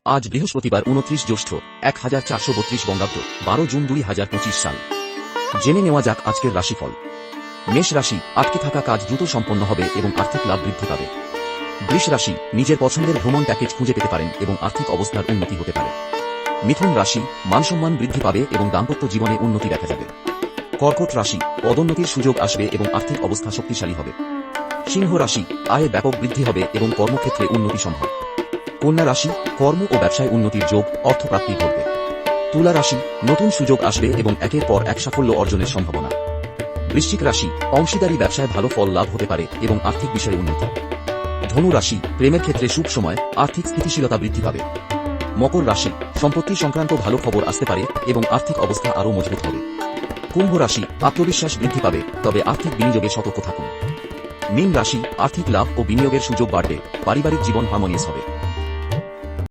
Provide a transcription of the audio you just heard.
আজ বৃহস্পতিবার 29 জ্যৈষ্ঠ 1432 বঙ্গাব্দ 12 জুন 2025 সাল। জেনে নেওয়া যাক আজকের রাশিফল। মেষ রাশি, আটকে থাকা কাজ দ্রুত সম্পন্ন হবে এবং আর্থিক লাভ বৃদ্ধি পাবে। বৃষ রাশি, নিজের পছন্দের ভ্রমণ প্যাকেজ খুঁজে পেতে পারেন এবং আর্থিক অবস্থার উন্নতি হতে পারে। মিথুন রাশি, মানসম্মান বৃদ্ধি পাবে এবং দাম্পত্য জীবনে উন্নতি দেখা যাবে। কর্কট রাশি, পদোন্নতির সুযোগ আসবে এবং আর্থিক অবস্থা শক্তিশালী হবে। সিংহ রাশি, আয়ে ব্যাপক বৃদ্ধি হবে এবং কর্মক্ষেত্রে উন্নতি সম্ভব। কন্যা রাশি, কর্ম ও ব্যবসায় উন্নতির যোগ, অর্থপ্রাপ্তি ঘটবে। তুলা রাশি, নতুন সুযোগ আসবে এবং একের পর এক সাফল্য অর্জনের সম্ভাবনা। বৃশ্চিক রাশি, অংশীদারি ব্যবসায় ভালো ফল লাভ হতে পারে এবং আর্থিক বিষয়ে উন্নতি। ধনু রাশি, প্রেমের ক্ষেত্রে শুভ সময়, আর্থিক স্থিতিশীলতা বৃদ্ধি পাবে। মকর রাশি, সম্পত্তি সংক্রান্ত ভালো খবর আসতে পারে এবং আর্থিক অবস্থা আরও মজবুত হবে। কুম্ভ রাশি, আত্মবিশ্বাস বৃদ্ধি পাবে, তবে আর্থিক বিনিয়োগে সতর্ক থাকুন। মীন রাশি, আর্থিক লাভ ও বিনিয়োগের সুযোগ বাড়বে, পারিবারিক জীবন হারমোনিয়াস হবে।